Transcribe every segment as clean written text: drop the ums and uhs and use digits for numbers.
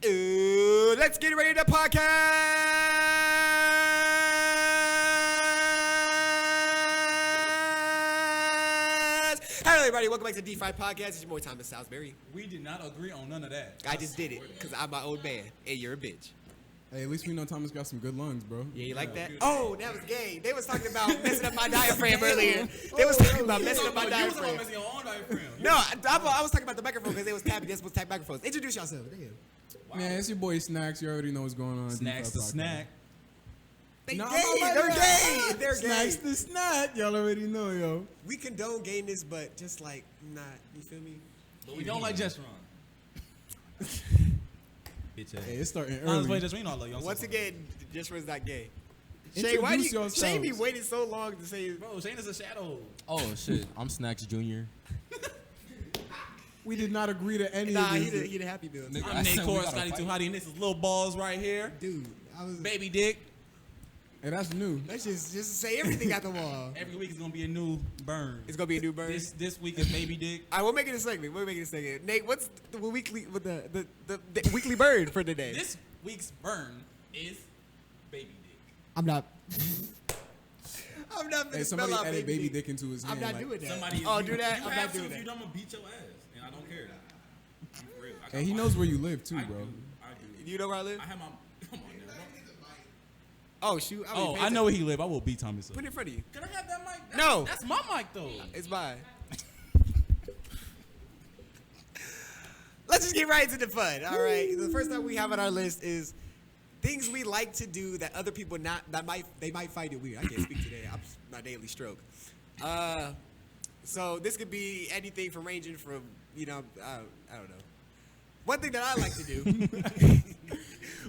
Let's get ready to podcast. Hello, everybody. Welcome back to Defund Podcast. It's your boy Thomas Salisbury. We did not agree on none of that. I just did it because I'm my old man and you're a bitch. Hey, at least we know Thomas got some good lungs, bro. Yeah, you like that? Oh, that was gay. They was talking about messing up my diaphragm earlier. They was talking about messing up my diaphragm. You was talking about messing your own diaphragm. No, I was talking about the microphone because they was tapping. They're supposed to tap microphones. Introduce yourself. Damn. Wow. Man, it's your boy Snacks. You already know what's going on. Snacks the snack. They No, gay. I'm They're like, gay. They're Snacks gay. the snack. Y'all already know, yo. We condone gayness, but just like not. You feel me? But we don't like Jeshron. Bitch ass. Hey, it's starting Honestly, early. Jeshron, I love y'all. Once again, Jeshron's not gay. Introduce Shane, why do you? yourselves. Shane be waiting so long to say. Bro, Shane is a shadow. Oh shit, I'm Snacks Jr. We did not agree to any Nah, of he this. the happy bill. Nigga, I'm I Nate said we Core, gotta Scotty fight. Too Hottie, and this is Little Balls right here. Dude, I was. Baby Dick. Hey, that's new. Let's just say everything at the wall. Every week is gonna be a new burn. It's gonna be a new burn. This week is Baby Dick. All right, we'll make it a segment. Nate, what's the weekly with the weekly burn for today? This week's burn is Baby Dick. I'm not. I'm not Hey, finna somebody spell out added baby dick into his hand. I'm not like, doing that. Somebody. Oh, do that. You I'm have not to. doing If you that. don't, I'm gonna beat your ass, and I don't care. I'm for real. Hey, he knows where you live too, I bro. do. You know where I live? I have my. Come on, now. Oh shoot! Oh, I know where he live. I will beat Thomas up. Put it in front of you. Can I have that mic? No. That's my mic though. It's mine. Let's just get right into the fun. All right. The first thing we have on our list is things we like to do that other people they might find it weird. I can't speak today. I'm my daily stroke. So this could be anything from ranging from I don't know. One thing that I like to do.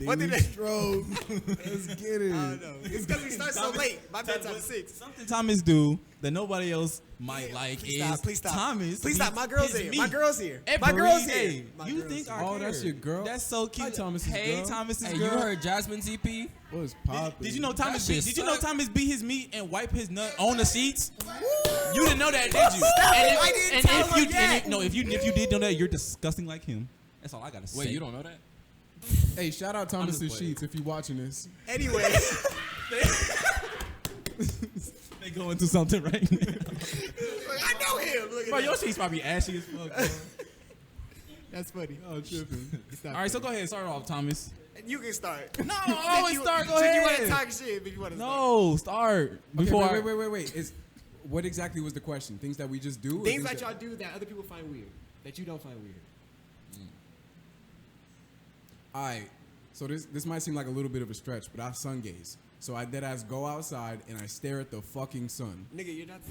One thing that stroke. Let's get it. I don't know. It's because we start so late. My bedtime is 6. Something Thomas do that nobody else might like Please stop. Thomas. Please stop. My girl's his here. meat. My girl's here. Every My girl's day. here. My You girl's think here. I Oh, care. that's your girl? That's so cute. Hi, Thomas's hey, girl. Thomas's Hey, girl. you heard Jasmine's EP? What's poppin'? Did you know Thomas? That shit Did you know suck. Thomas beat his meat and wipe his nut on the sheets? You didn't know that, did you? I didn't tell her yet. If you did know that, you're disgusting like him. That's all I gotta say. Wait, you don't know that? Hey, shout out Thomas's just playing. sheets if you watching this. Anyway. They going through something right now. I know him. Look at Bro, that. your sheets probably ashy as fuck. Bro. That's funny. Oh, tripping. It's not All right, so funny. go ahead, start off, Thomas. You can start. No, always start. Go Since you want to ahead. talk shit, if you want to start. No, start. Okay, Before wait. What exactly was the question? Things that we just do? or Things that y'all do that other people find weird, that you don't find weird. All right. So this might seem like a little bit of a stretch, but I sun gaze. So I deadass go outside and I stare at the fucking sun. Nigga, you're not.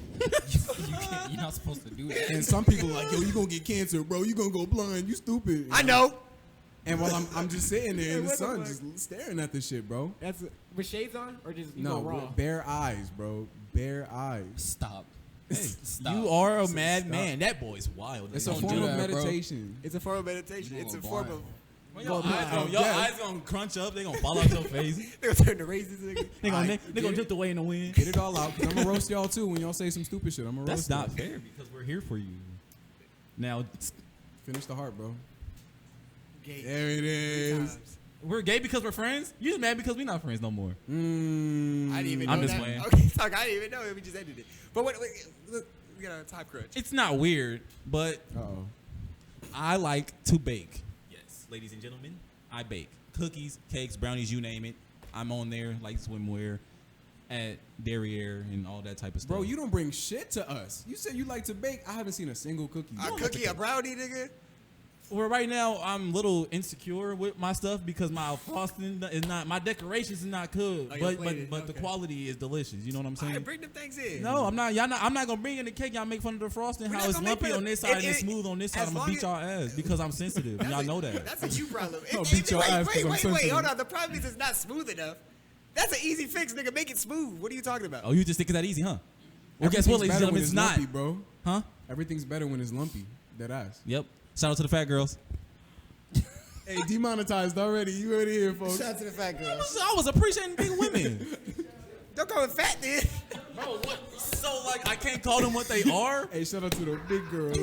You can't. You're not supposed to do that. And some people are like, yo, you gonna get cancer, bro. You gonna go blind. You stupid. I know. And while I'm just sitting there in the What the sun, fuck? just staring at this shit, bro. That's with shades on or just you No, go raw. bare eyes, bro. Bare eyes. Stop. Hey, Stop. you are a Stop. mad man. That boy's wild. It's a Don't form do of that, bro. meditation. It's a form of meditation. You It's a going form blind. of. Well, your Yeah. eyes gonna crunch up. They gonna fall out your face. They're gonna turn the raisins. Nigga. They gonna Aight, they gonna drift away in the wind. Get it all out, because I'm gonna roast y'all too when y'all say some stupid shit. I'm gonna That's roast not y'all. fair because we're here for you. Now Finish the heart, bro. Gay. There it is. Times. we're gay because we're friends. You just mad because we're not friends no more. I didn't even know I'm just that. playing. Okay, talk. I didn't even know it. We just ended it. But what? Look, we got a time crunch. It's not weird, but Uh-oh. I like to bake. Yes, ladies and gentlemen, I bake cookies, cakes, brownies, you name it. I'm on there like swimwear at Derriere and all that type of stuff. Bro, you don't bring shit to us. You said you like to bake. I haven't seen a single cookie. A cookie, a brownie, nigga. Well, right now I'm a little insecure with my stuff because my frosting is not, my decorations is not good, Oh, you're plated. but the Okay. quality is delicious. You know what I'm All saying? right, bring them things in. No, I'm not. I'm not gonna bring in the cake. Y'all make fun of the frosting. We're How not it's gonna make lumpy fun on of- this side and it- it's smooth on this side. as I'm gonna long beat y'all ass because I'm sensitive. And y'all know that. That's a you problem. I'll beat your ass 'cause I'm Wait, sensitive. hold on. The problem is it's not smooth enough. That's an easy fix, nigga. Make it smooth. What are you talking about? Oh, you just think it's that easy, huh? Well, guess what, ladies and gentlemen, it's not. lumpy, bro. Huh? Everything's better when it's lumpy. That ass. Yep. Shout out to the fat girls. Hey, demonetized already. You already here, folks. Shout out to the fat girl. I was appreciating big women. Don't call it fat, then. Bro, what? So, like, I can't call them what they are? Hey, shout out to the big girls.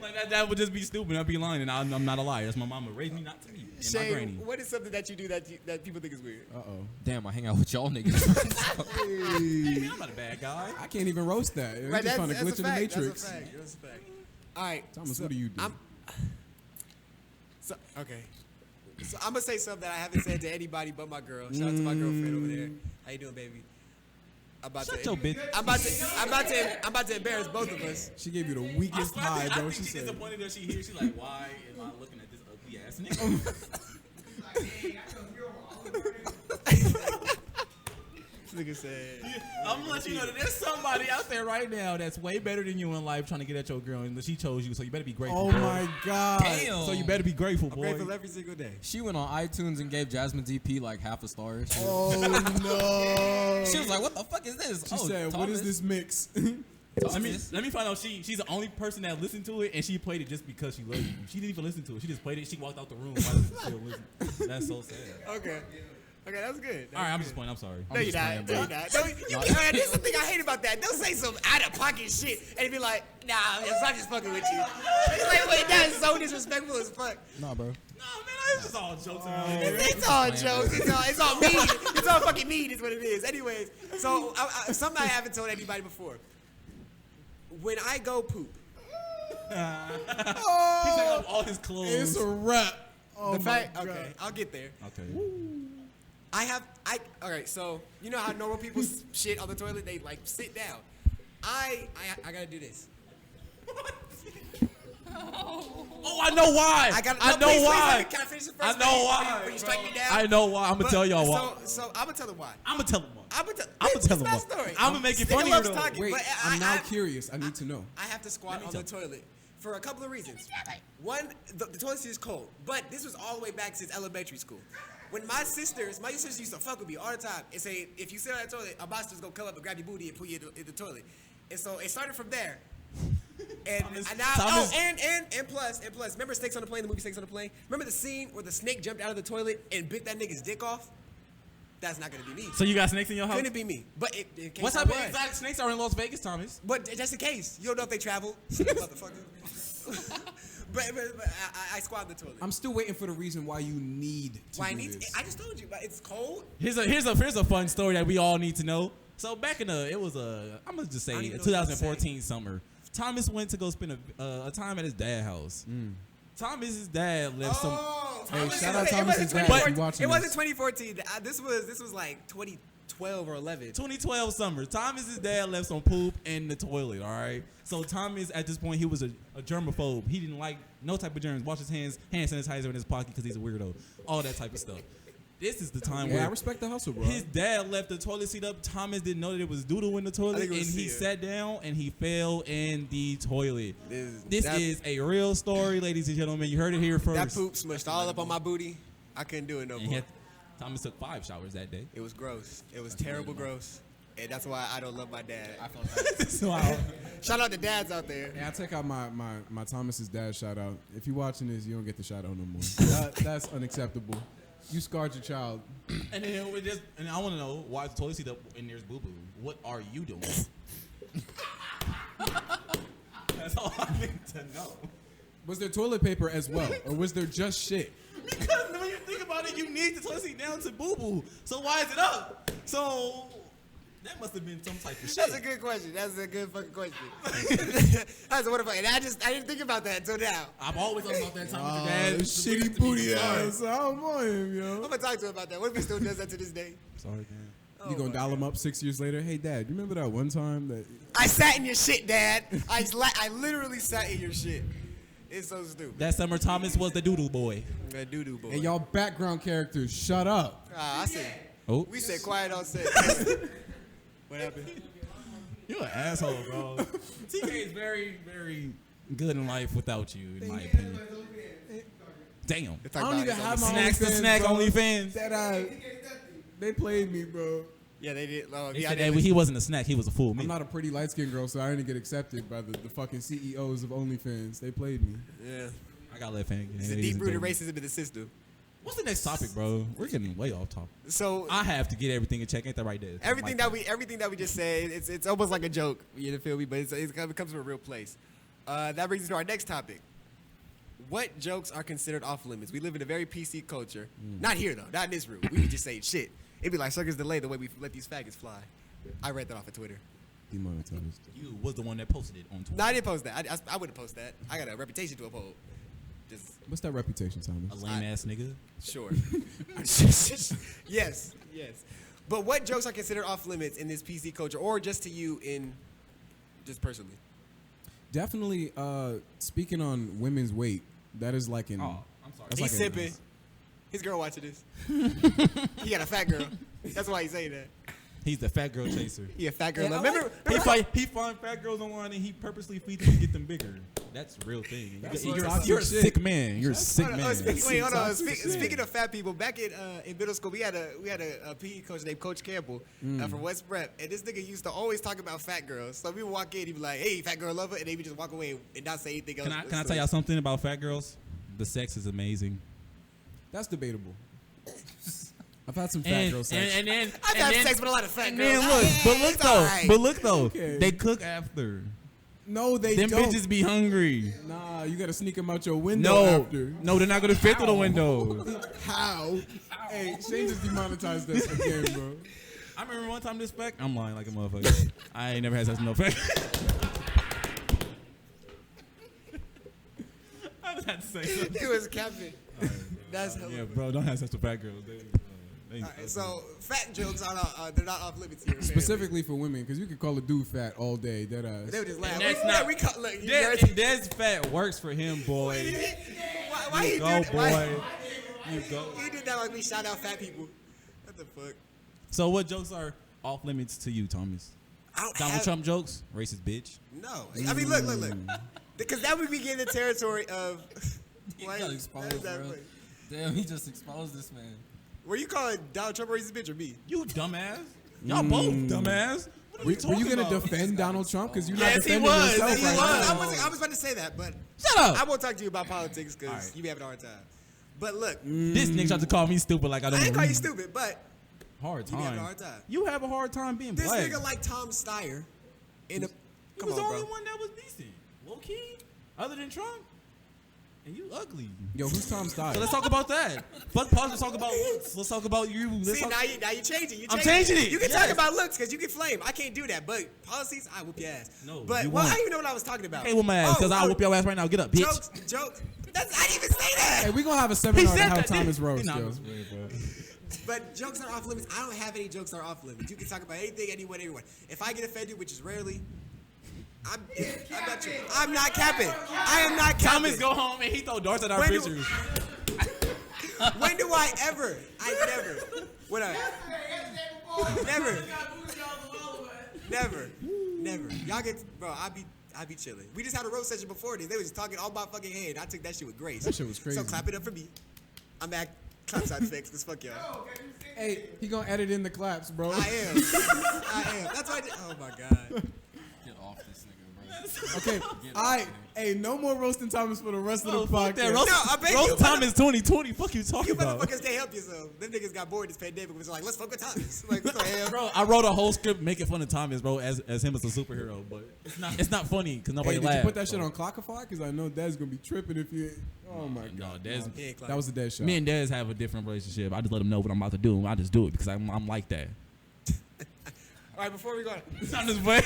Like, that would just be stupid. I'd be lying, and I'm not a liar. That's my mama raised me not to be. And my Shay, granny. what is something that you do that people think is weird? Damn, I hang out with y'all niggas. Hey, man, I'm not a bad guy. I can't even roast that. I just found a glitch in the matrix. That's a fact. All right, Thomas, what do you do? Okay. So I'm gonna say something that I haven't said to anybody but my girl. Shout out to my girlfriend over there. How you doing, baby? I'm about to embarrass both of us. She gave you the weakest high, bro. She She's said, disappointed that she here. She's like, why am I looking at this ugly ass nigga? Nigga said. I'm gonna let you know that there's somebody out there right now that's way better than you in life trying to get at your girl, and she chose you, so you better be grateful. "Oh boy. my god!" Damn. So you better be grateful, I'm boy. grateful every single day. She went on iTunes and gave Jasmine's EP like half a star. Oh no! She was like, "What the fuck is this?" She said, "What is this mix?" Let me find out. She's the only person that listened to it, and she played it just because she loved you. She didn't even listen to it. She just played it. She walked out the room. Why does it still listen? That's so sad. Okay, that's good. All right, I'm just playing. I'm sorry. No, you're not. No, you're not. This is the thing I hate about that. Don't say some out of pocket shit and be like, nah, I'm just fucking with you. It's like, wait, that is so disrespectful as fuck. Nah, bro. No, man, it's just all jokes around here. It's all jokes. It's all mean. It's all fucking mean is what it is. Anyways, so something I haven't told anybody before. When I go poop, He took off all his clothes. It's a wrap. Oh the my fact, god. okay, I'll get there. Okay. All right, so you know how normal people shit on the toilet, they like sit down. I gotta do this. Oh, I know why. I know why. Can I finish it first? I know why. When you strike me down? I know why. I'm gonna tell y'all why. So I'm gonna tell them why. I'm gonna tell them why. I'm gonna tell them my why. story. I'm gonna make it Nigga funnier loves though. talking, Wait, but I'm now curious. I need to know. I have to squat on the toilet for a couple of reasons. One, the toilet seat is cold, but this was all the way back since elementary school. When my sisters used to fuck with me all the time and say, if you sit on that toilet, a monster's gonna come up and grab your booty and put you in the toilet. And so it started from there. And plus, remember Snakes on the Plane, the movie Snakes on the Plane? Remember the scene where the snake jumped out of the toilet and bit that nigga's dick off? That's not gonna be me. So you got snakes in your house? Couldn't be me. But in case What I type of was. exotic snakes are in Las Vegas, Thomas? But just in case. You don't know if they travel. Motherfucker. but I squat in the toilet. I'm still waiting for the reason why you need to Why I do need this. I just told you, but it's cold. Here's a fun story that we all need to know. So back in I'm gonna just I don't say even know what to 2014 summer, Thomas went to go spend a time at his dad's house. Thomas's dad left some. Hey, shout out Thomas's dad if you watching It wasn't this. 2014. This was like 2012 or 11. 2012 summer, Thomas's dad left some poop in the toilet. All right. So Thomas, at this point, he was a germaphobe. He didn't like no type of germs. Wash his hands, hand sanitizer in his pocket because he's a weirdo. All that type of stuff. This is the time Yeah, where I respect the hustle, bro. his dad left the toilet seat up. Thomas didn't know that it was doodle in the toilet, think it and was he Sia. sat down and he fell in the toilet. This that- is a real story, ladies and gentlemen. You heard it here first. That poop smushed all up on my booty. I couldn't do it no And he more. had- Thomas took 5 showers that day. It was gross. It was terrible gross. And that's why I don't love my dad. So Shout out to dads out there. Yeah, I take out my Thomas's dad shout out. If you're watching this, you don't get the shout out no more. That's unacceptable. You scarred your child. and then and I want to know why the toilet seat up and there's boo boo. What are you doing? That's all I need to know. Was there toilet paper as well, or was there just shit? Because when you think about it, you need the toilet seat down to boo boo. So why is it up? So that must have been some type of shit. That's a good question. That's a good fucking question. That's a wonderful. And I didn't think about that until now. I've always thought about that time with Oh, your dad. shitty booty ass. I don't want him, I'm yo. gonna talk to him about that. What if he still does that to this day? Sorry, man. You gonna dial him up 6 years later? Hey, Dad, you remember that one time that? I sat in your shit, Dad. I literally sat in your shit. It's so stupid. That summer, Thomas was the doodle boy. That doo-doo boy. And y'all background characters, shut up. I said. Oh, We said quiet on set. What happened? you're an asshole, bro. TK is very, very good in life without you, in my opinion. Damn. I don't even have my Snacks to OnlyFans, snack bro. OnlyFans. They played me, bro. Yeah, they did. Oh, They yeah, said I did. that he wasn't a snack, he was a fool. Me. I'm not a pretty light skinned girl, so I didn't get accepted by the fucking CEOs of OnlyFans. They played me. Yeah. I got left hanging. It's a deep-rooted racism in the system. What's the next topic, bro? We're getting way off topic. So I have to get everything in check. Ain't that right there? everything that we just said, it's almost like a joke. You feel me? But it comes from a real place. That brings us to our next topic. What jokes are considered off limits? We live in a very PC culture. Not here, though. Not in this room. We be just saying shit. It'd be like suckers delay the way we let these faggots fly. I read that off of Twitter. Demonetized. You was the one that posted it on Twitter. No, I didn't post that. I wouldn't post that. I got a reputation to uphold. Just What's that reputation, Thomas? A lame ass nigga. sure. Yes. But what jokes are considered off limits in this PC culture, or just to you in, just personally? Definitely. Speaking on women's weight, that is like an. Oh, I'm sorry. that's He's like sipping. His girl watching this. He got a fat girl. That's why he's saying that. He's the fat girl chaser. He a fat girl. Yeah, Remember? He find fat girls online and he purposely feeds them to get them bigger. That's a real thing. That's You're toxic a shit. sick man. You're a sick Hold on, man. hold on. Toxic shit. Speaking of fat people, back in middle school, we had a PE coach named Coach Campbell from West Prep, and this nigga used to always talk about fat girls. So we would walk in, he'd be like, "Hey, fat girl lover," and they would just walk away and not say anything else. Can I tell y'all something about fat girls? The sex is amazing. That's debatable. I've had some fat girl sex. And then I've had sex with a lot of fat and girls. then look, It's alright. but look though, Okay. they cook after. No, they Them don't. bitches be hungry. Nah, you gotta sneak them out your window No, after. no, they're not gonna fit through the window. How? Hey, Shane just demonetized us again, bro. I remember one time this fact. I'm lying like a motherfucker. I ain't never had sex with no fact. I just had to say something. He was capping. That's Yeah, hilarious. bro, don't have sex with fat girls. They Alright, so fat jokes are not, they're not off limits here. apparently. Specifically for women, because you could call a dude fat all day. That They would just laugh. And that's We- not- we call, look, you Des, guys- Des fat works for him, boy. why you Go, do why- boy. You go. You did that like we shout out fat people. What the fuck? So, what jokes are off limits to you, Thomas? I don't Donald have, Trump jokes? Racist bitch. No. I mean, look. Because that would be getting the territory of. He Why- got that exposed, is that bro. funny. Damn, he just exposed this man. Were you calling Donald Trump a racist bitch or me? You dumbass. Y'all both dumbass. What are Were you talking you gonna about? defend Donald Trump? Because you're not Yes, he defending was. yourself He right was. now. I was about to say that, but Shut up. I won't talk to you about politics because Alright. you be having a hard time. But look, This nigga tried to call me stupid like I don't I ain't know. call you stupid, but Hard you be having a time. hard time. You have a hard time being This black. nigga like Tom Steyer in a. He Come was on, the only bro. one that was decent. Low key. Other than Trump. And you ugly. Yo, who's Tom So Steyer? let's talk about that. Fuck pause. Let's talk about looks. Let's talk about you. Let's See, talk- now you changing. You I'm changing it, You can yes. talk about looks because you can flame. I can't do that, but policies, I whoop your ass. No, but you well, I won't. don't even know what I was talking about. Hey, with my ass, because I'll whoop your ass right now. Get up, bitch. Jokes. That's, I didn't even say that. Hey, we gonna have a He seminar to said how that. Thomas didn't roast, he? Nah, yo. I'm just playing, bro. But jokes are off limits. I don't have any jokes that are off limits. You can talk about anything, anyone, everyone. If I get offended, which is rarely, I'm not tripping. I'm not capping. I am not capping. Thomas go home and he throw darts at our When do- pictures. When do I ever? I never. What I? Never. Y'all get, bro. I be chilling. We just had a roast session before this. They was talking all my fucking head. I took that shit with grace. That shit was crazy. So clap it up for me. I'm back. Clap sound effects, cause fuck y'all. Hey, he gonna edit in the claps, bro. I am. That's why. Oh my god. Get off this nigga, bro. Okay, hey, no more roasting Thomas for the rest of the Oh, fuck podcast. that. Roast, No, I bet roast you- Thomas 2020. Fuck you You talking about? motherfuckers can't help yourself. Them niggas got bored this pandemic. It was like, let's fuck with Thomas. Like, what the hell? Bro, I wrote a whole script making fun of Thomas, bro, as him as a superhero, but it's not funny because nobody Hey, did laughed. you put that shit on Clockify? Because I know Dad's gonna be tripping if you. Oh my No, god. Des, He ain't clap. That was a dead shot. me and Des have a different relationship. I just let him know what I'm about to do. I just do it because I'm like that. All right, before we go. I'm just playing.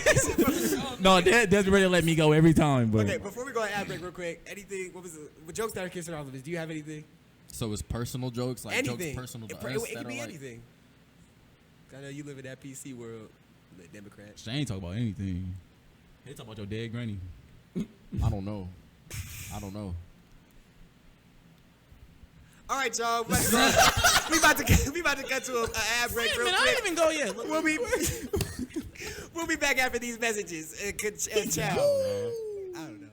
No, Des be ready to let me go every time, but Okay, before we go on ad break real quick, anything? What jokes that are considered off limits? Do you have anything? So it's personal jokes, like Anything. jokes personal to it, us it that could are be like. anything. I know you live in that PC world, the Democrat. she ain't talk about anything. They talk about your dead granny. I don't know. All right, y'all. we about to cut to an ad break real Man, I quick. didn't even go yet. Look, We'll be back after these messages. Ciao. I don't know.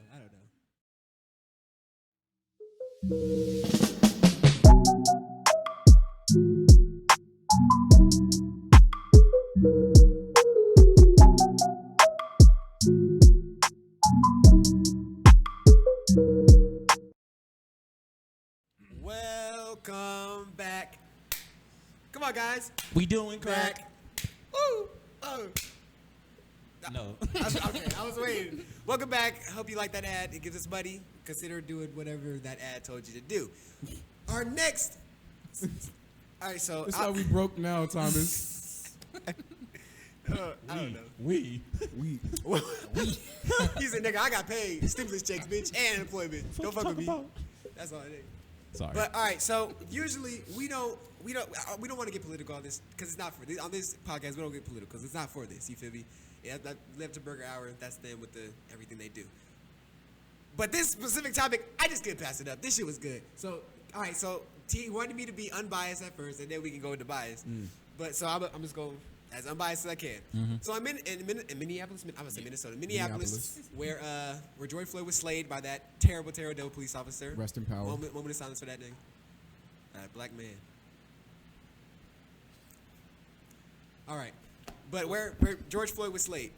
Welcome back. Come on, guys. we doing crack. Back. Woo. Oh. No. Okay, I was waiting. Welcome back. Hope you like that ad. It gives us money. Consider doing whatever that ad told you to do. Our next. All right, so That's why we broke now, Thomas. I don't know. We. We. He said, "Nigga, I got paid. Stimulus checks, bitch, and employment. Don't fuck with me." That's all it is. Sorry. But all right, so usually we don't want to get political on this because it's not for this. On this podcast, we don't get political because it's not for this. You feel me? Yeah, that Live to Burger Hour. That's them with everything they do. But this specific topic, I just couldn't pass it up. This shit was good. So all right, so T wanted me to be unbiased at first, and then we can go into bias. But so I'm just going as unbiased as I can. So I'm in Minneapolis. I would say Minneapolis, where George Floyd was slayed by that terrible police officer. Rest in power. Moment of silence for that nigga. Black man. All right, but where George Floyd was slayed.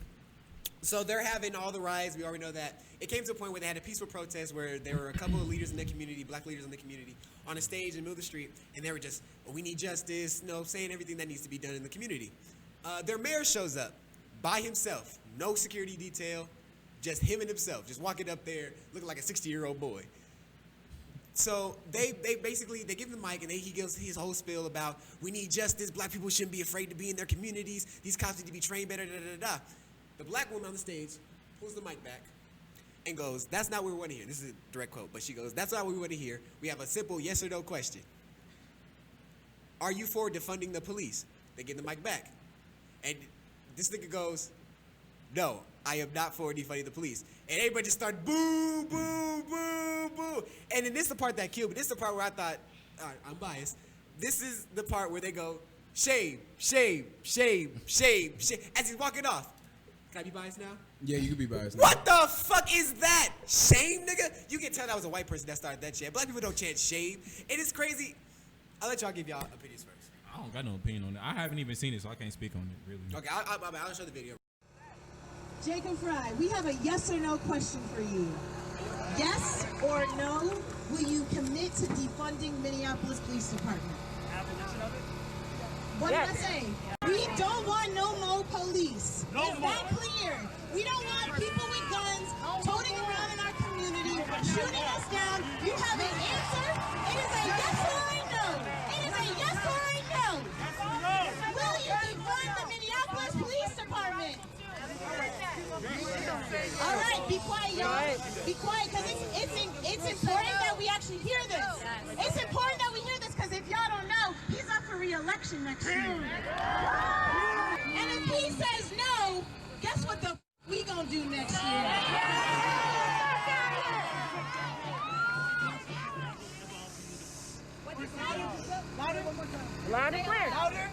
So they're having all the riots. We already know that. It came to a point where they had a peaceful protest where there were a couple of leaders in the community, black leaders in the community, on a stage in the middle of the street, and they were just, we need justice, saying everything that needs to be done in the community. Their mayor shows up by himself, no security detail, just him and himself, just walking up there looking like a 60-year-old boy. So they basically give him the mic and he gives his whole spiel about we need justice, black people shouldn't be afraid to be in their communities, these cops need to be trained better, da. The black woman on the stage pulls the mic back and goes, "That's not what we want to hear." This is a direct quote, but she goes, "That's not what we want to hear. We have a simple yes or no question. Are you for defunding the police?" They give the mic back. And this nigga goes, "No, I am not for defunding the police." And everybody just started boo, boo, boo, boo. And then this is the part that killed me. This is the part where I thought, all right, I'm biased. This is the part where they go, shame, shame, shame, shame, shame, as he's walking off. Can I be biased now? Yeah, you could be biased. What the fuck is that? Shame, nigga? You can tell that was a white person that started that shit. Black people don't chant shame. It is crazy. I'll let y'all give y'all opinions first. I don't got no opinion on it. I haven't even seen it, so I can't speak on it, really. Okay, I'll show the video. Jacob Fry, we have a yes or no question for you. Yes or no, will you commit to defunding Minneapolis Police Department? What did I say? We don't want no more police. Is that clear? We don't want people with guns toting around in our community, shooting us down. You have an answer? It is a yes or a no. It is a yes or a no. Will you defund the Minneapolis Police Department? All right, be quiet, y'all. Be quiet, because it's important that we actually hear this. It's important that we hear this, because if y'all don't know, he's up for re-election next year. And if he says no, guess what the we gonna do next year? Loud and clear. Louder.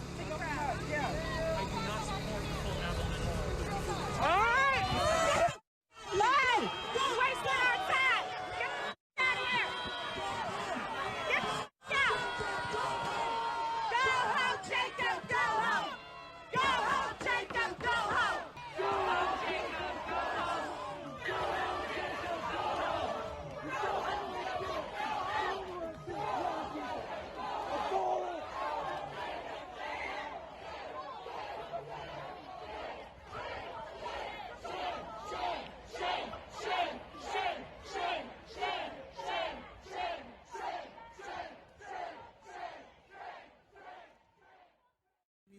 All right. Loud. You're wasting our time. Get the out of here. Get the out. Go home, Jacob. Go home. Go home, Jacob. Go home. Go home, Jacob. Go home. Go home, Jacob. Go home. Go home, Jacob. Go home.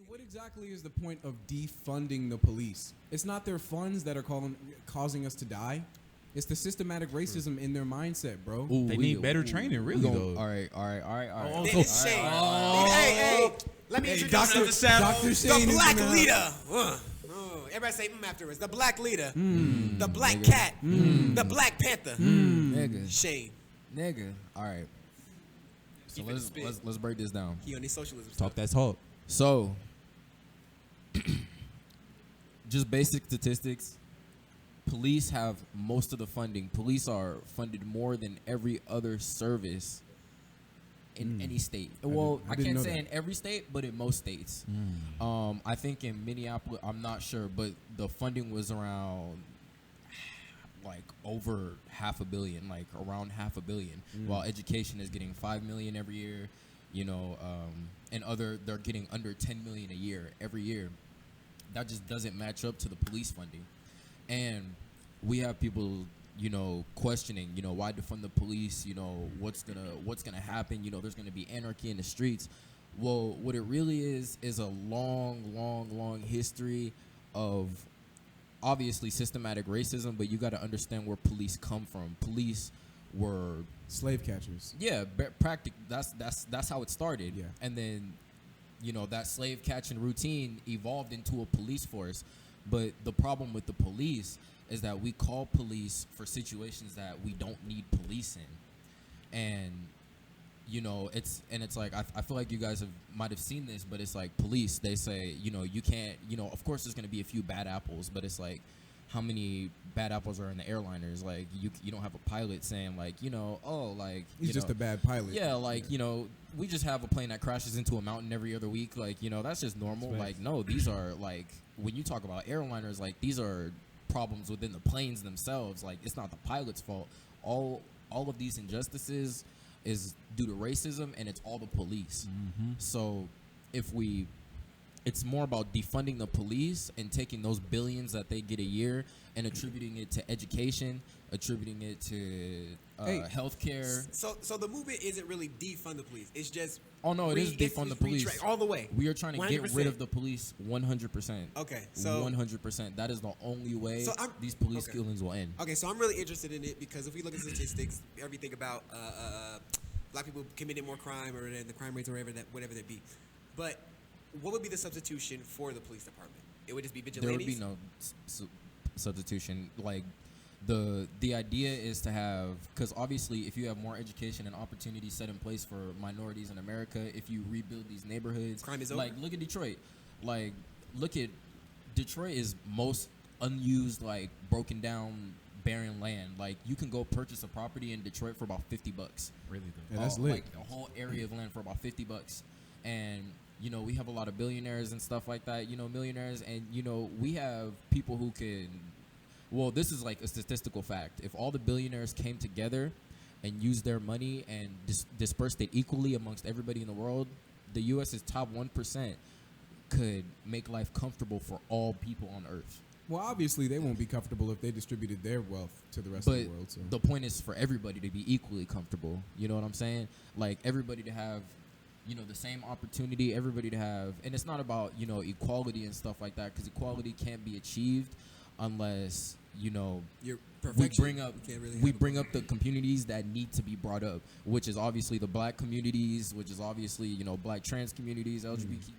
What exactly is the point of defunding the police? It's not their funds that are causing us to die. It's the systematic racism in their mindset, bro. They need better training, really, though. All right. Oh, It's Shane. Hey, let me introduce Dr. Shane the is black in the leader. Everybody say afterwards. The black leader. The black cat. The Black Panther. Nigga. Shane. Nigga. All right. So He finna spit. let's break this down. He on his socialism Talk stuff. that talk. So, just basic statistics. Police have most of the funding. Police are funded more than every other service in any state. Well, I I didn't can't know say that. in every state, but in most states. I think in Minneapolis, I'm not sure, but the funding was around like over $500 million, like around $500 million. While education is getting $5 million every year, and they're getting under $10 million a year every year. That just doesn't match up to the police funding. And we have people, questioning, why defund the police? What's gonna happen? There's gonna be anarchy in the streets. Well, what it really is a long history of obviously systematic racism, but you got to understand where police come from. Police were Slave catchers. that's how it started. Yeah. And then that slave catching routine evolved into a police force. But the problem with the police is that we call police for situations that we don't need police in. And it's like I feel like you guys might have seen this, but it's like police, they say, you can't, of course there's going to be a few bad apples, but it's like, how many bad apples are in the airliners? Like, you don't have a pilot saying like, He's just a bad pilot. Yeah, like, we just have a plane that crashes into a mountain every other week. Like, that's just normal. Like, no, these are like, when you talk about airliners, like, these are problems within the planes themselves. Like, it's not the pilot's fault. All of these injustices is due to racism, and it's all the police. So it's more about defunding the police and taking those billions that they get a year and attributing it to education, attributing it to healthcare. So the movement isn't really defund the police. It's just it is defund the police all the way. We are trying to 100%. get rid of the police 100%. Okay, so 100%. That is the only way these police killings will end. Okay, so I'm really interested in it because if we look at statistics, everything about black people committing more crime or the crime rates or whatever that be, but what would be the substitution for the police department? It would just be vigilantes? There would be no substitution. Like, the idea is to have, because obviously if you have more education and opportunities set in place for minorities in America, if you rebuild these neighborhoods, crime is over. Like, look at Detroit. Like, Detroit is most unused, like, broken down, barren land. Like, you can go purchase a property in Detroit for about $50. Really though. Yeah, that's lit. Like, a whole area of land for about $50. And we have a lot of billionaires and stuff like that, millionaires, and we have people who can, well, this is like a statistical fact. If all the billionaires came together and used their money and dispersed it equally amongst everybody in the world, the US's top 1% could make life comfortable for all people on earth. Well, obviously they won't be comfortable if they distributed their wealth to the rest of the world. So. The point is for everybody to be equally comfortable. You know what I'm saying? Like, everybody to have the same opportunity, everybody to have, and it's not about, equality and stuff like that, because equality can't be achieved unless, Your we perfection. bring up the communities that need to be brought up, which is obviously the black communities, which is obviously, black trans communities, LGBT,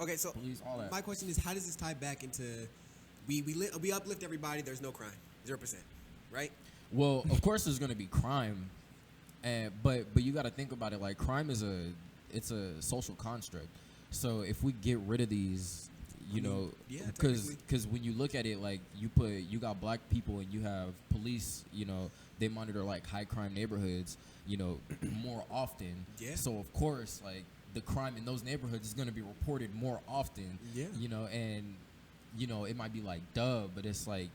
Okay, so police, all that. my question is, how does this tie back into, we uplift everybody, there's no crime, 0%, right? Well, of course there's going to be crime, but you got to think about it, like, crime is it's a social construct. So if we get rid of these, because when you look at it, like, you got black people and you have police, they monitor like high crime neighborhoods, more often. Yeah. So of course, like, the crime in those neighborhoods is going to be reported more often. Yeah. And it might be like but it's like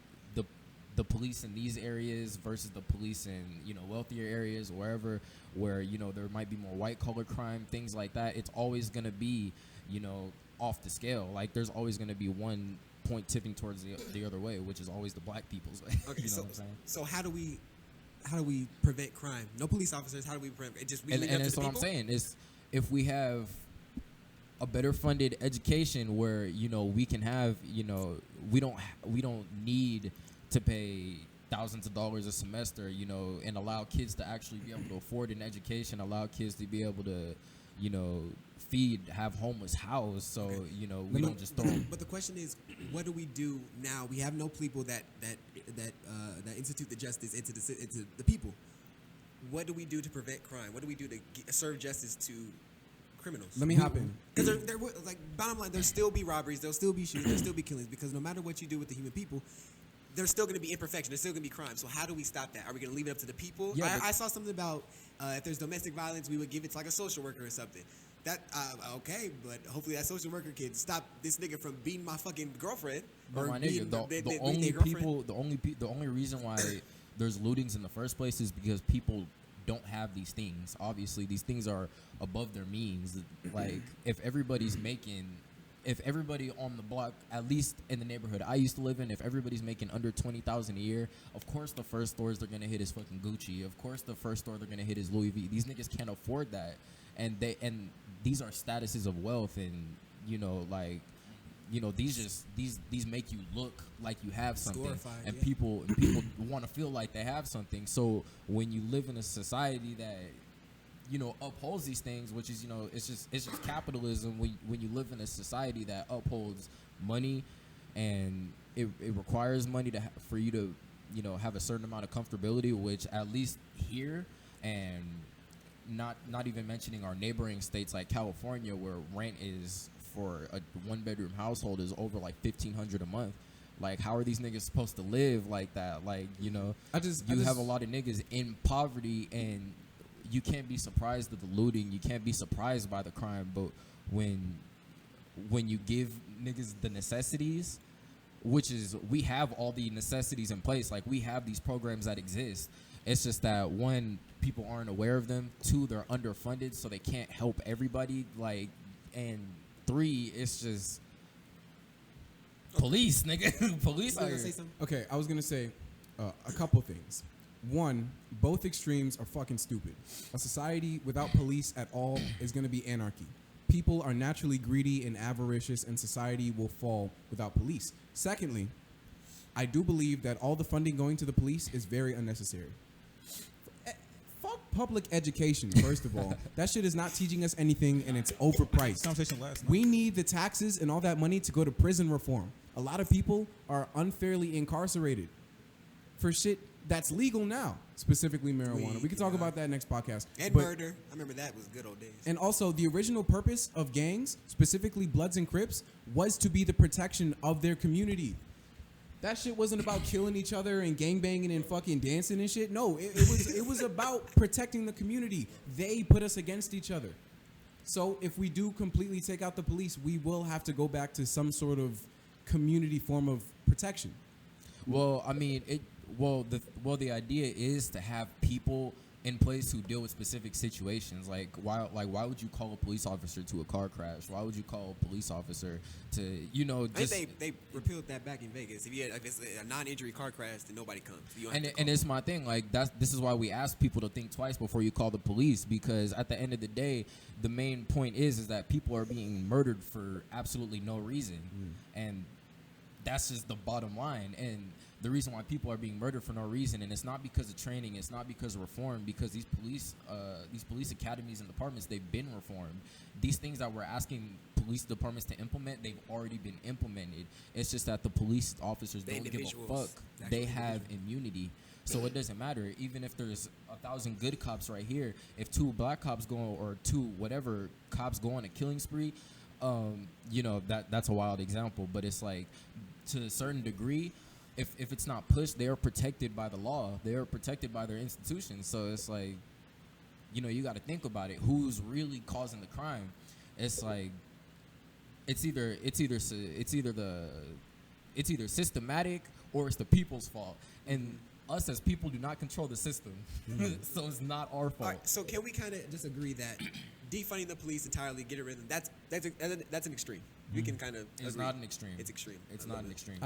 the police in these areas versus the police in wealthier areas, wherever where there might be more white collar crime, things like that. It's always going to be off the scale. Like, there's always going to be one point tipping towards the other way, which is always the black people's way. Okay, you know what I'm saying? So how do we prevent crime? No police officers. How do we prevent it? Just And that's what I'm saying is, if we have a better funded education where we can have we don't need to pay thousands of dollars a semester, and allow kids to actually be able to afford an education, allow kids to be able to have homeless housed, so we don't just throw them. But the question is, what do we do now? We have no people that institute the justice into the people. What do we do to prevent crime? What do we do to serve justice to criminals? Let me hop in. Because like, bottom line, there'll still be robberies, there'll still be shootings, there'll still be killings. Because no matter what you do with the human people, there's still going to be imperfection. There's still going to be crime. So how do we stop that? Are we going to leave it up to the people? Yeah, I saw something about if there's domestic violence, we would give it to like a social worker or something. That okay, but hopefully that social worker can stop this nigga from beating my fucking girlfriend. But my nigga, the only reason why there's lootings in the first place is because people don't have these things. Obviously, these things are above their means. Like, if everybody's making if everybody on the block, at least in the neighborhood I used to live in, if everybody's making under 20,000 a year, of course the first stores they're gonna hit is fucking Gucci. Of course the first store they're gonna hit is Louis V. These niggas can't afford that, and these are statuses of wealth, and these make you look like you have something, glorified, and yeah. people want to feel like they have something. So when you live in a society that upholds these things, which is it's just capitalism. When you live in a society that upholds money, and it requires money for you to have a certain amount of comfortability, which at least here, and not even mentioning our neighboring states like California, where rent is for a 1-bedroom household is over like $1,500 a month. Like, how are these niggas supposed to live like that? Like, you have a lot of niggas in poverty, and you can't be surprised at the looting. You can't be surprised by the crime. But when you give niggas the necessities, which is, we have all the necessities in place. Like, we have these programs that exist. It's just that, one, people aren't aware of them. Two, they're underfunded, so they can't help everybody. Like, and three, it's just police, nigga. Police out here. Okay, I was gonna say a couple things. One, both extremes are fucking stupid. A society without police at all is gonna be anarchy. People are naturally greedy and avaricious, and society will fall without police. Secondly, I do believe that all the funding going to the police is very unnecessary. Fuck public education, first of all. That shit is not teaching us anything, and it's overpriced. Conversation last night. We need the taxes and all that money to go to prison reform. A lot of people are unfairly incarcerated for shit that's legal now, specifically marijuana. We can talk about that next podcast. And murder. I remember that was good old days. And also, the original purpose of gangs, specifically Bloods and Crips, was to be the protection of their community. That shit wasn't about killing each other and gangbanging and fucking dancing and shit. No, it was about protecting the community. They put us against each other. So if we do completely take out the police, we will have to go back to some sort of community form of protection. Well, I mean, the idea is to have people in place who deal with specific situations. Like why would you call a police officer to a car crash? Why would you call a police officer to I think they repealed that back in Vegas. If you had it's a non-injury car crash, then nobody comes. And it's my thing. Like this is why we ask people to think twice before you call the police, because at the end of the day, the main point is that people are being murdered for absolutely no reason, and that's just the bottom line. And the reason why people are being murdered for no reason, and it's not because of training, it's not because of reform, because these police academies and departments, they've been reformed. These things that we're asking police departments to implement, they've already been implemented. It's just that the police officers don't give a fuck. They have immunity, so it doesn't matter. Even if there's 1,000 good cops right here, if 2 black cops go, or 2 whatever cops go on a killing spree, that's a wild example, but it's like, to a certain degree, if it's not pushed, they are protected by the law. They are protected by their institutions. So it's like, you got to think about it. Who's really causing the crime? It's like, it's either systematic or it's the people's fault. And us as people do not control the system, so it's not our fault. All right, so can we kind of just agree that defunding the police entirely, get rid of them, that's an extreme. We can kind of. It's agree. not an extreme. It's extreme. It's not an extreme.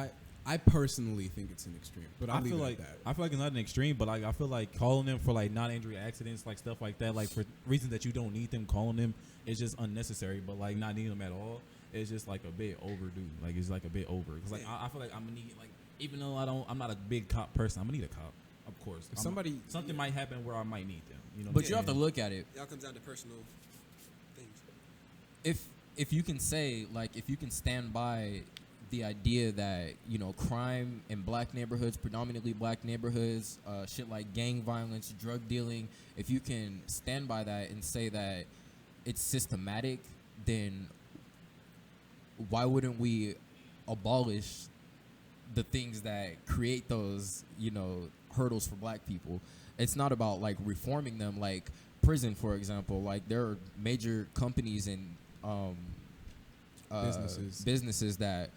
I personally think it's an extreme, but I feel like it's not an extreme, but like I feel like calling them for like non-injury accidents, like stuff like that, like for reasons that you don't need them, calling them is just unnecessary. But like not needing them at all, it's just like a bit overdue. Like it's like a bit over. Because like I feel like I'm gonna need, like, even though I'm not a big cop person, I'm gonna need a cop, of course. If something might happen where I might need them. But you have to look at it. It all comes down to personal things. If you can say, like, if you can stand by the idea that, crime in black neighborhoods, predominantly black neighborhoods, shit like gang violence, drug dealing, if you can stand by that and say that it's systematic, then why wouldn't we abolish the things that create those, hurdles for black people? It's not about like reforming them, like prison, for example. Like there are major companies and businesses that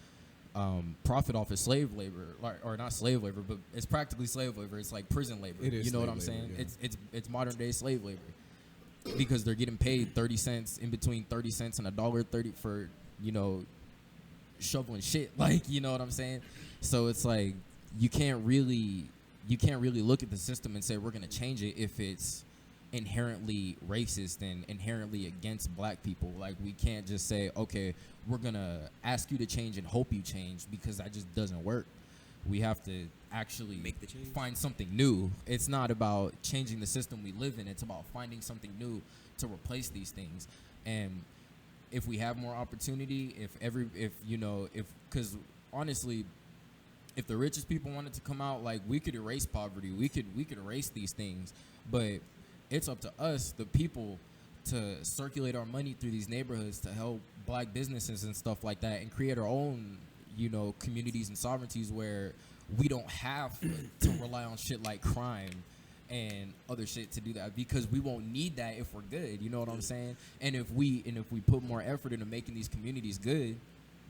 profit off of slave labor, or not slave labor, but it's practically slave labor. It's like prison labor. It is, you know what I'm saying? Yeah. It's modern day slave labor, because they're getting paid 30 cents, in between 30 cents and $1.30 for shoveling shit. Like, you know what I'm saying? So it's like you can't really look at the system and say we're gonna change it if it's inherently racist and inherently against black people. Like, we can't just say, okay, we're gonna ask you to change and hope you change, because that just doesn't work. We have to actually Make the change. find something new. It's not about changing the system we live in. It's about finding something new to replace these things. And if we have more opportunity, because honestly, if the richest people wanted to come out, like, we could erase poverty, we could erase these things, but it's up to us, the people, to circulate our money through these neighborhoods to help black businesses and stuff like that, and create our own, communities and sovereignties where we don't have to rely on shit like crime and other shit to do that, because we won't need that if we're good. You know what I'm saying? And if we put more effort into making these communities good,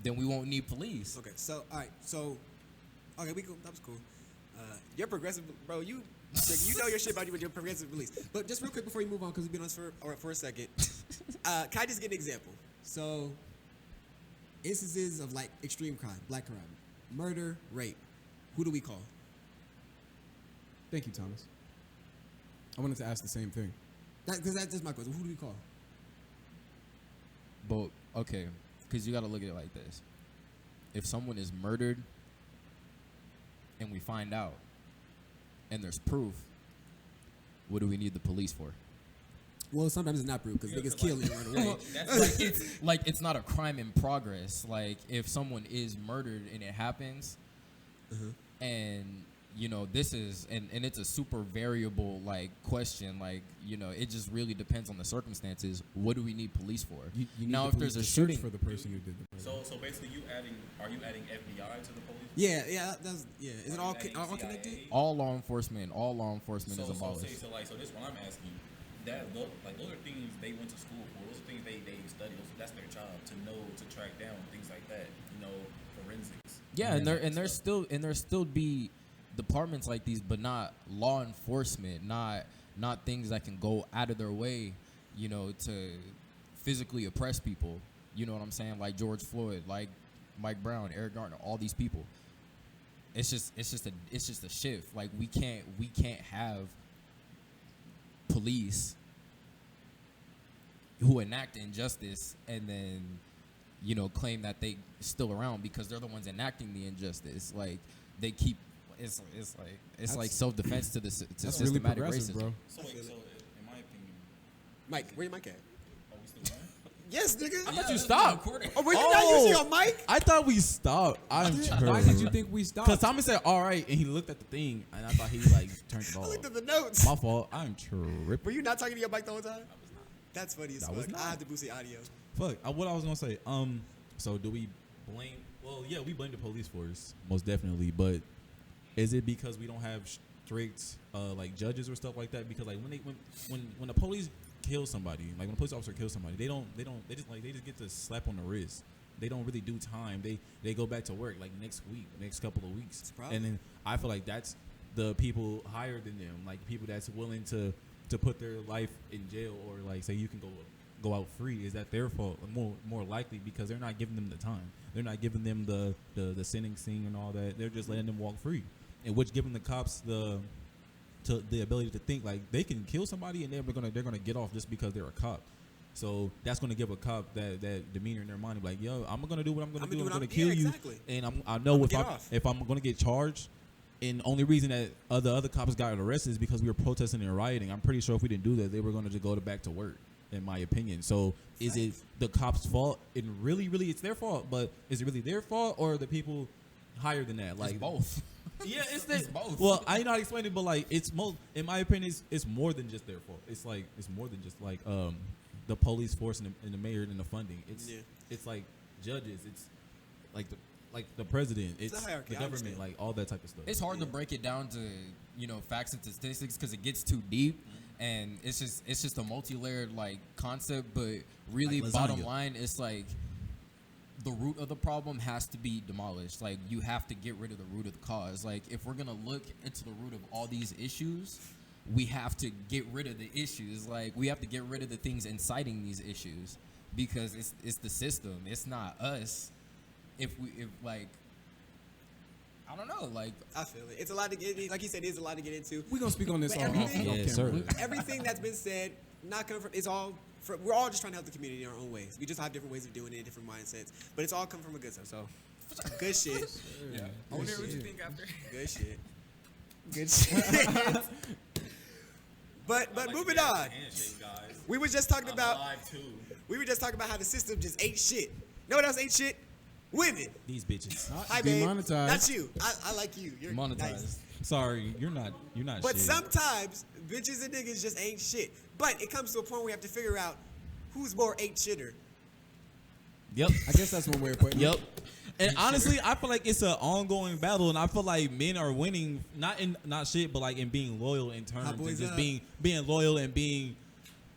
then we won't need police. Okay, so all right, okay, we cool. That was cool. You're progressive, bro. You know your shit about you with your progressive beliefs. But just real quick before you move on, because we've been on this for a second, can I just get an example? So, instances of like extreme crime, black crime, murder, rape. Who do we call? Thank you, Thomas. I wanted to ask the same thing. Because that's just my question. Who do we call? But okay, because you got to look at it like this: if someone is murdered and we find out, and there's proof, what do we need the police for? Well, sometimes it's not proof because niggas kill and run away. It's not a crime in progress. Like, if someone is murdered and it happens, and this is and it's a super variable like question. Like, it just really depends on the circumstances. What do we need police for? You need now, the if police there's a to search shooting for the person who did the murder. So basically, are you adding FBI to the police? Yeah. Is it all connected? All law enforcement is abolished. So this is what I'm asking you. Those are things they went to school for. Those are things they study. That's their job, to know, to track down things like that. Forensics. Yeah, and there's still be departments like these, but not law enforcement, not things that can go out of their way, to physically oppress people. You know what I'm saying? Like George Floyd, like Mike Brown, Eric Garner, all these people. It's just a shift. Like, we can't have police who enact injustice and then claim that they still around because they're the ones enacting the injustice. Like, they keep it's like self-defense to systematic really racism. bro. So in my opinion, Mike, where your mic at? are we still running? Yes, nigga. I thought you stopped. Oh, were you not using your mic? I thought we stopped. Why did you think we stopped? Because Thomas said, all right, and he looked at the thing, and I thought he, turned it I off. looked at the notes. My fault. I'm tripping. Were you not talking to your mic the whole time? I was not. That's funny as I was fuck. not. I have to boost the audio. Fuck. What I was going to say. So do we blame... Well, yeah, we blame the police force, most definitely, but is it because we don't have strict, judges or stuff like that? Because, when the police kill somebody, like when a police officer kills somebody, they just get to slap on the wrist. They don't really do time. They go back to work next week, next couple of weeks. And then I feel like that's the people higher than them, like people that's willing to put their life in jail or say you can go out free. Is that their fault? More likely because they're not giving them the time. They're not giving them the sentencing and all that. They're just letting them walk free, and which giving the cops the ability to think like they can kill somebody and they're gonna get off just because they're a cop. So that's gonna give a cop that demeanor in their mind, like, yo, I'm gonna do what I'm gonna do. I'm gonna kill you, and I know if I'm gonna get charged. And only reason that the other cops got arrested is because we were protesting and rioting. I'm pretty sure if we didn't do that, they were going to just go back to work, in my opinion. So is it the cops' fault? And really, it's their fault. But is it really their fault or the people higher than that? It's both. Yeah, it's both. Well, I know how to explain it, but it's most. In my opinion, it's more than just their fault. It's more than just the police force and the mayor and the funding. It's like judges. It's like the president, it's a hierarchy, the government, all that type of stuff. It's hard to break it down to facts and statistics because it gets too deep, and it's just a multi-layered concept. But really, bottom line, it's the root of the problem has to be demolished. Like, you have to get rid of the root of the cause. Like, if we're gonna look into the root of all these issues, we have to get rid of the issues. Like, we have to get rid of the things inciting these issues because it's the system. It's not us. if like, I don't know, like, I feel it. It's a lot to get. Like you said, it's a lot to get into. We're gonna speak on this But all everything- off Yes, camera. sir. Everything that's been said, not coming from, it's all. We're all just trying to help the community in our own ways. We just have different ways of doing it, different mindsets, but it's all come from a good stuff. So, good shit. yeah. I wonder what you think after. Good shit. Good shit. But moving on. Handshake, guys. We were just talking I'm about. alive too. We were just talking about how the system just ain't shit. Know what else ain't shit? Women. These bitches. Hi, babe. Demonetized. Not you. I like you. You're Monetized. nice. Sorry, you're not But shit. sometimes bitches and niggas just ain't shit. But it comes to a point where we have to figure out who's more ain't shitter. Yep. I guess that's one way of putting it. Yep. And honestly, I feel like it's an ongoing battle, and I feel like men are winning, not shit, but like in being loyal in terms, Hot boys and just up. being loyal and being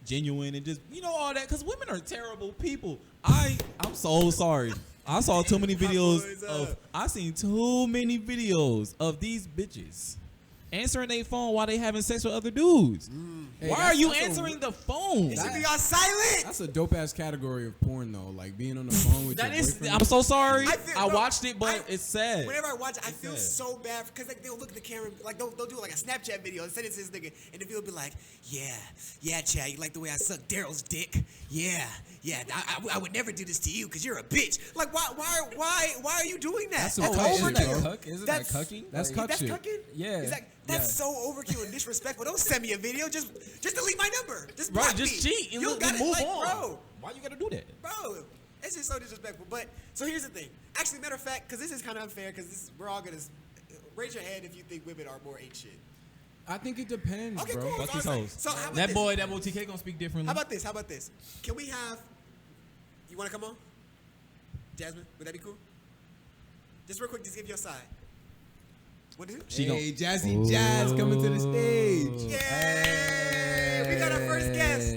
genuine and just all that. Because women are terrible people. I'm so sorry. I saw too many videos boys of. up. I seen too many videos of these bitches answering their phone while they having sex with other dudes. Hey, Why that's- are you that's a- answering the phone? It should be on silent. That's a dope ass category of porn though, like being on the phone with That your is. boyfriend. I'm so sorry. Bro, watched it, but I- it's sad. Whenever I watch it, I feel sad. so bad because like they'll look at the camera, like they'll do like a Snapchat video and send it to this nigga, and the video will be like, yeah, Chad, you like the way I suck Daryl's dick? Yeah, I would never do this to you because you're a bitch. Like why are you doing that? That's some That's cuck shit, overkill. bro. Isn't That's- that cucking? That's Like, cuck That's shit. cucking? Yeah. Is that's so overkill and disrespectful. Don't send me a video. Just delete my number. Just block Right, just me. cheat and You look, gotta, move like, on. bro. Why you gotta do that? Bro, it's just so disrespectful. But so here's the thing. Actually, matter of fact, because this is kind of unfair, because we're all gonna raise your hand if you think women are more ain't shit. I think it depends, Okay, bro. cool. Fuck So, these I was hoes. like, so how about That this? boy TK gonna speak differently. How about this? Can we have? You want to come on, Jasmine? Would that be cool? Just real quick, just give your side. What is it? Hey, Jazzy Jazz coming to the stage. Yay! We got our first guest.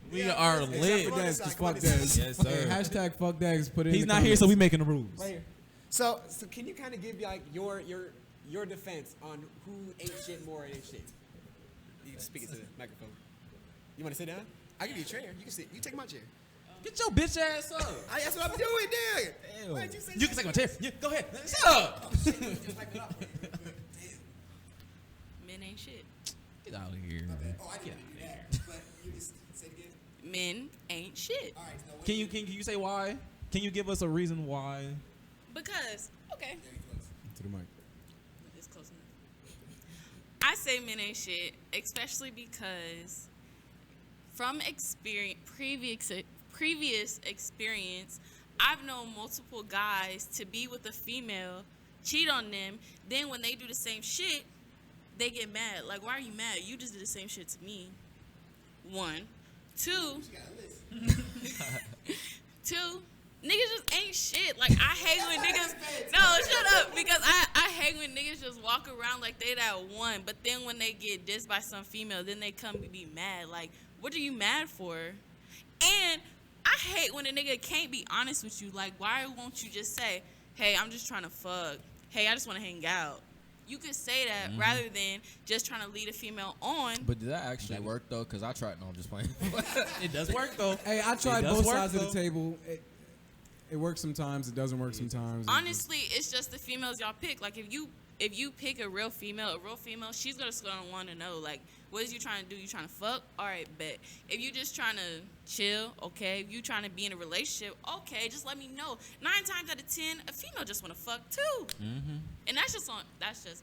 We Yeah, are except lit. for Fuck this Dags, side. just Come on fuck this Dags. side. Yes, sir. Hey, hashtag fuck Dags. Put it in He's the not here, so we comments. making the rules. Right here. So can you kind of give like your defense on who ain't shit more and ain't shit? You can speak it to the microphone. You want to sit down? I give you a chair. You can sit. You take my chair. Get your bitch ass up. That's what I'm doing there. Why'd you say You can take my chair. Yeah, go ahead. Shut up. Men ain't shit. Get out of here. Oh, I didn't do that. But you just say it again. Men ain't shit. All right. So what Can you say why? Can you give us a reason why? Because, okay, To the mic. it's close enough. I say men ain't shit, especially because from previous experience, I've known multiple guys to be with a female, cheat on them, then when they do the same shit, they get mad. Like, why are you mad? You just did the same shit to me. One. Two, niggas just ain't shit. Like, I hate when niggas. No, shut up. Because I hate when niggas just walk around like they that one. But then when they get dissed by some female, then they come be mad. Like, what are you mad for? And I hate when a nigga can't be honest with you. Like, why won't you just say, hey, I'm just trying to fuck. Hey, I just want to hang out. You could say that rather than just trying to lead a female on. But did that actually work though? Cause I tried. No, I'm just playing. It does work though. Hey, I tried It does both work, sides of though. the table. It works sometimes. It doesn't work sometimes. Honestly, it's just the females y'all pick. Like, if you pick a real female, she's gonna want to know, like, what is you trying to do? You trying to fuck? All right, bet. If you just trying to chill, okay. If you trying to be in a relationship, okay, just let me know. 9 times out of 10, a female just want to fuck too. Mm-hmm. And that's just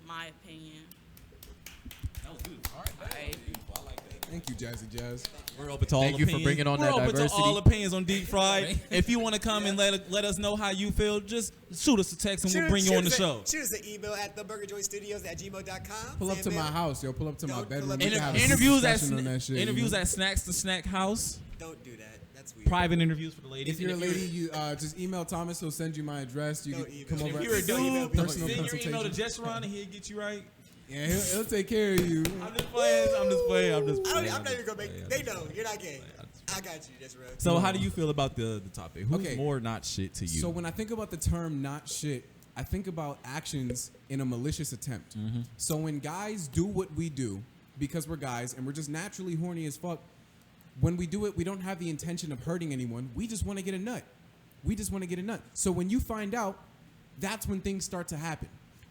my opinion. That was good. All right. Thank you, Jazzy Jazz. We're open to all Thank you for opinions. bringing on We're that open diversity. to all opinions on Deep Fried. If you want to come and let us know how you feel, just shoot us a text and we'll bring you on the show. Shoot us an email at theburgerjointstudios@gmail.com. Pull up to my house, yo. Pull up to my Don't bedroom. pull up We to can my have house. a Interviews at discussion on that shit, you know? Snacks to Snack House. Don't do that. That's weird. Private interviews for the ladies. If you're a lady, you just email Thomas. He'll send you my address. You Don't can email come me. over. If you're a Don't email dude, me. Personal send your email to consultation. Jess Ron and he'll get you right. Yeah, he'll take care of you. I'm just playing. I'm just playing. I'm not even gonna make. They know you're not gay. I got you. That's right. So how do you feel about the topic? Who's Okay. more not shit to you? So when I think about the term "not shit," I think about actions in a malicious attempt. So when guys do what we do because we're guys and we're just naturally horny as fuck, when we do it, we don't have the intention of hurting anyone. We just want to get a nut. We just want to get a nut. So when you find out, that's when things start to happen.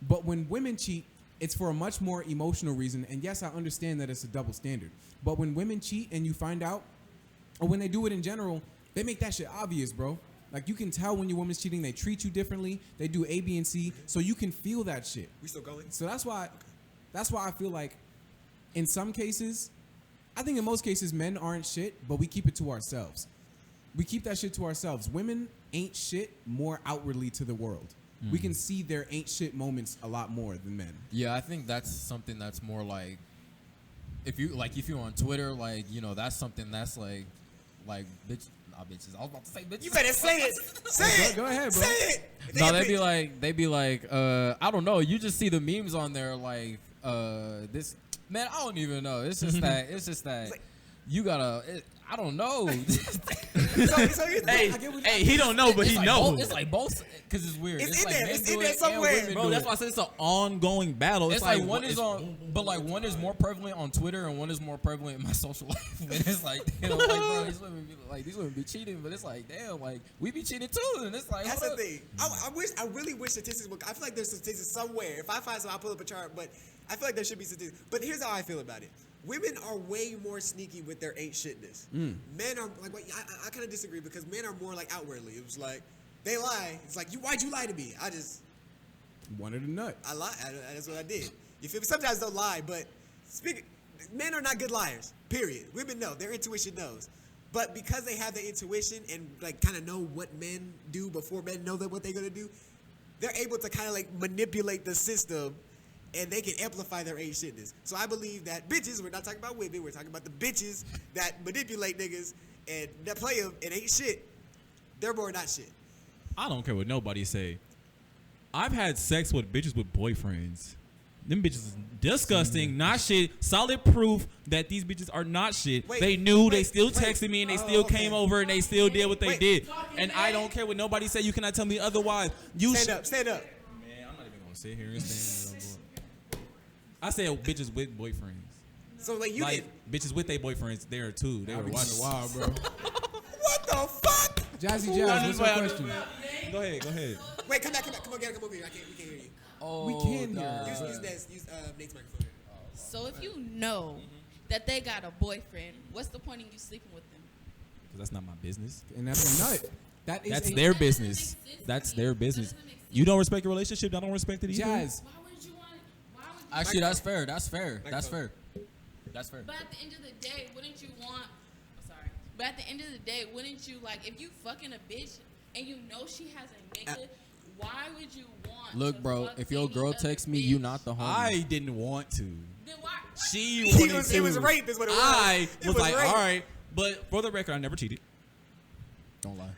But when women cheat, it's for a much more emotional reason. And yes, I understand that it's a double standard. But when women cheat and you find out, or when they do it in general, they make that shit obvious, bro. Like, you can tell when your woman's cheating. They treat you differently. They do A, B, and C. So you can feel that shit. We still going? So that's why I feel like in some cases, I think in most cases, men aren't shit, but we keep it to ourselves. We keep that shit to ourselves. Women ain't shit more outwardly to the world. We can see their ain't shit moments a lot more than men. Yeah, I think that's something that's more like if you're on Twitter, like, you know, that's something that's like bitch, not bitches. I was about to say bitches. You better say it. Say it. Go ahead, bro. Say it. No, they'd be like, I don't know. You just see the memes on there, like, this man. I don't even know. It's just that. It's just that you gotta. I don't know. Hey, he don't know, but he knows. It's like both, because it's weird. It's in like there. men It's do in there it and somewhere. women Bro, do that's it. why I said it's an ongoing battle. It's like one is on, but like one is more prevalent on Twitter and one is more prevalent in my social life. And it's like, damn, like, bro, these women be cheating, but it's like, damn, like we be cheating too. And it's like, That's the hold up. thing. I really wish statistics would. I feel like there's statistics somewhere. If I find some, I'll pull up a chart. But I feel like there should be statistics. But here's how I feel about it. Women are way more sneaky with their ain't shitness. Men are like, I kind of disagree because men are more like outwardly. It was like they lie. It's like, why'd you lie to me? I just wanted a nut. I lied. That's what I did. You feel me? Sometimes they'll lie, but men are not good liars. Period. Women know. Their intuition knows. But because they have the intuition and like kind of know what men do before men know that what they're gonna do, they're able to kind of like manipulate the system, and they can amplify their ain't shitness. So I believe that bitches, we're not talking about women, we're talking about the bitches that manipulate niggas and that play them and ain't shit. They're more not shit. I don't care what nobody say. I've had sex with bitches with boyfriends. Them bitches is disgusting, not shit. Solid proof that these bitches are not shit. They knew, they still texted me, and they still came over, and they still did what they did. And I don't care what nobody say. You cannot tell me otherwise. Stand up. Man, I'm not even gonna sit here and stand up. I said bitches with boyfriends. So like you like bitches with their boyfriends there too. They were watching wild, bro. What the fuck? Jazzy Jazz, what's your question? Go ahead. Wait, come back. Come on, get over here. We can't hear you. Oh, We can hear. Use Nate's microphone. So if you know that they got a boyfriend, what's the point in you sleeping with them? Because that's not my business. And that's a nut. That's their business. That's their business. You don't respect your relationship. I don't respect it either. Jazz. Why would you want? Actually, that's fair. That's fair. That's fair. But at the end of the day, wouldn't you want? I'm sorry. But at the end of the day, wouldn't you like if you fucking a bitch and you know she has a nigga? Why would you want? Look, to bro, fuck if your any girl other texts me, bitch? you not the homie. I didn't want to. Then why? She He wanted was- to. it was rape is what it was. I It was was like, rape. all right. But for the record, I never cheated. Don't lie.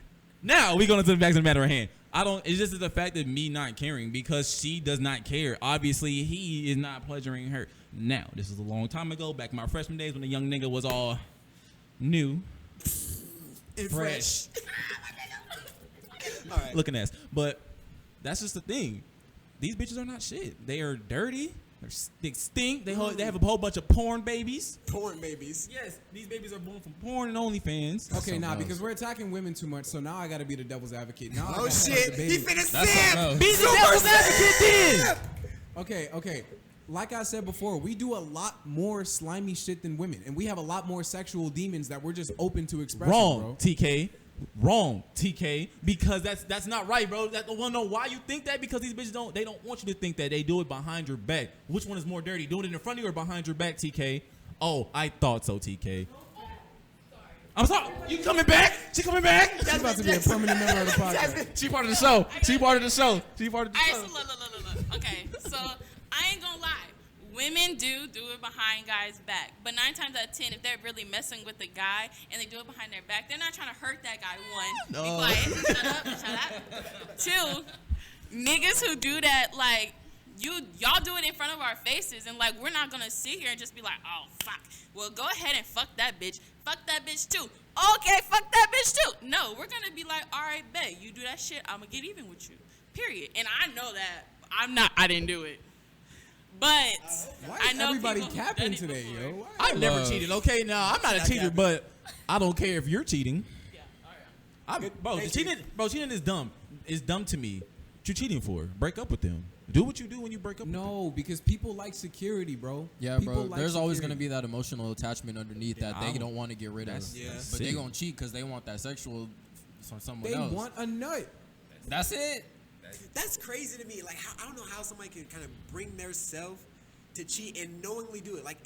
Now we going to the back to the matter at hand. I don't. It's just the fact that me not caring because she does not care. Obviously, he is not pleasuring her. Now this is a long time ago, back in my freshman days when the young nigga was all new, And fresh, All right. looking ass. But that's just the thing. These bitches are not shit. They are dirty. They stink. They have a whole bunch of porn babies. Porn babies. Yes, these babies are born from porn and OnlyFans. Okay, because we're attacking women too much, so now I gotta be the devil's advocate. Now I Oh gotta shit! fight the He baby. finna That's sip. something else. Be the devil's advocate then. Okay. Like I said before, we do a lot more slimy shit than women, and we have a lot more sexual demons that we're just open to expressing, Wrong, bro. TK. Wrong, TK. Because that's not right, bro. I want to know why you think that. Because these bitches don't want you to think that. They do it behind your back. Which one is more dirty? Doing it in front of you or behind your back, TK? Oh, I thought so, TK. I'm sorry. You coming back? She coming back? She's about to be a permanent member of the podcast. She part of the show. She part of the show. All right, so look. Okay, so I ain't gonna lie. Women do it behind guys' back. But 9 times out of 10, if they're really messing with the guy and they do it behind their back, they're not trying to hurt that guy, one. Be quiet. Shut up. 2, niggas who do that, like, y'all do it in front of our faces, and, like, we're not going to sit here and just be like, oh, fuck. Well, go ahead and fuck that bitch. Fuck that bitch, too. Okay, fuck that bitch, too. No, we're going to be like, all right, bet. You do that shit, I'm going to get even with you. Period. And I know that. I didn't do it. But Why I is know everybody people capping done it today, before. yo? Why- I've never cheated. Okay, now I'm not a cheater, but I don't care if you're cheating. Cheating is dumb. It's dumb to me. What you cheating for? Break up with them. Do what you do when you break up with them. No, because people like security, bro. Yeah, people bro. like There's always security. gonna be that emotional attachment underneath that they don't want to get rid of. That's But they sick. gonna cheat because they want that sexual from someone They else. want a nut. That's it. That's crazy to me. Like, I don't know how somebody can kind of bring their self to cheat and knowingly do it. Like,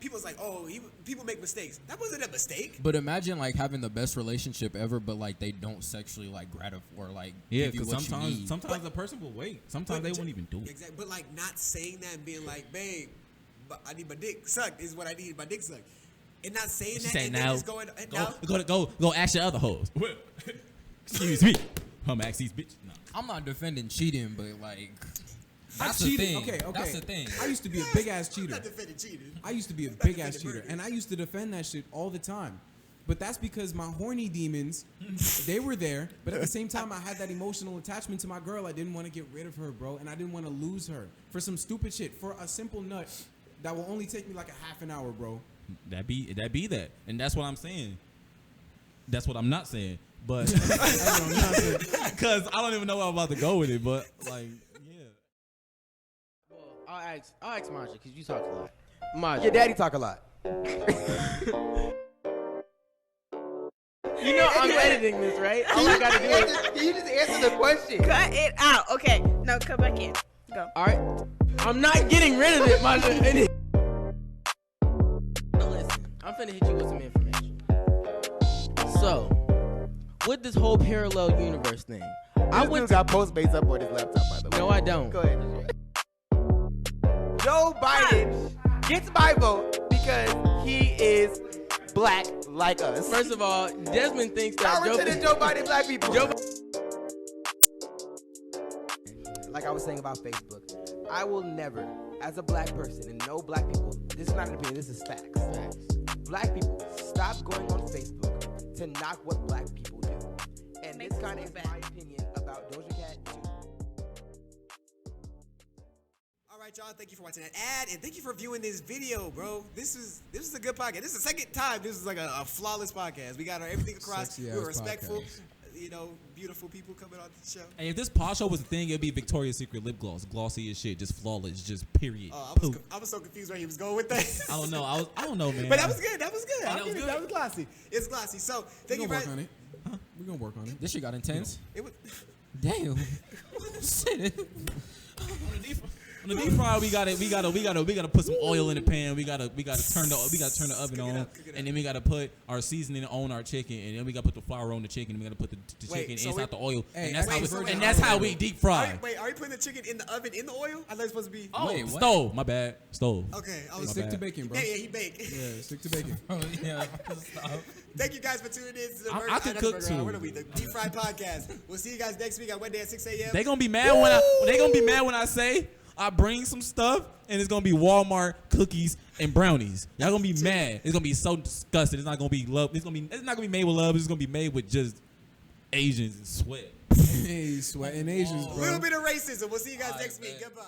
people's like, oh, people make mistakes. That wasn't a mistake. But imagine like having the best relationship ever, but like they don't sexually like gratify or like Yeah, give you because what you need. sometimes the person will wait. Sometimes they won't even do it. Exactly. But like not saying that and being like, babe, but I need my dick sucked is what I need. My dick sucked. And not saying She that say and now, then just going now. go ask your other hoes. Well, excuse me. Come ask these bitches. No. I'm not defending cheating, but like that's I the cheated. thing. Okay. That's the thing. I used to be a big ass I'm cheater. not defending cheating. I used to be a Not big ass defending cheater, murder. and I used to defend that shit all the time. But that's because my horny demons, they were there. But at the same time, I had that emotional attachment to my girl. I didn't want to get rid of her, bro, and I didn't want to lose her for some stupid shit, for a simple nut that will only take me like a half an hour, bro. That be that, and that's what I'm saying. That's what I'm not saying, but because I don't even know where I'm about to go with it. But like, yeah. Well, I'll ask Maja because you talk a lot. Maja, Your daddy talk a lot. you know I'm editing this, right? All I gotta do is Can you just answer the question? Cut it out. Okay. No, come back in. Go. all right. I'm not getting rid of it, Maja. Listen, I'm finna hit you with some information. So, with this whole parallel universe thing, I This went dude got Postmates up on his laptop, by the way. No, I don't. Go ahead. Joe Biden gets my vote because he is black like us. First of all, Desmond thinks that Power to the Joe Biden black people. Joe Like I was saying about Facebook, I will never, as a black person, and no black people, this is not an opinion, this is facts. Black people, stop going on Facebook to knock what black people do. And Makes this us kind of look is bad. my opinion about Doja Cat too. All right, y'all. Thank you for watching that ad, and thank you for viewing this video, bro. This is a good podcast. This is the second time. This is like a flawless podcast. We got our everything across. Sexy We ass were respectful. podcast. You know, beautiful people coming on the show. Hey, if this pod show was a thing, it'd be Victoria's Secret lip gloss, glossy as shit, just flawless, just period. I was so confused where he was going with that. I don't know. I don't know, man. But that was good. That was good. that was good. That was glossy. It's glossy. So We're thank you gonna for work on it. We're gonna work on it. This shit got intense. It was, Damn. Shit. On the deep fry, we gotta put some oil in the pan. We gotta turn the oven on, and then we gotta put our seasoning on our chicken, and then we gotta put the flour on the chicken. We gotta put the Wait, chicken so inside the oil, Hey, and that's wait, how so we, wait, and that's how we wait. deep fry. are you putting the chicken in the oven in the oil? I thought it was supposed to be. Oh, Wait, what? stove. My bad. Stove. Okay. I My was Stick to bad. bacon, bro. Yeah, he baked. Yeah, stick to bacon. Yeah. Stop. Thank you guys for tuning in to the I could cook too. What are we? The Deep Fry Podcast. We'll see you guys next week on Wednesday at 6 a.m. They gonna be mad when I say I bring some stuff, and it's gonna be Walmart cookies and brownies. Y'all gonna be mad. It's gonna be so disgusting. It's not gonna be love. It's not gonna be made with love. It's gonna be made with just Asians and sweat. Hey, sweating Asians, A bro. little bit of racism. We'll see you guys All next right, week. man. Goodbye.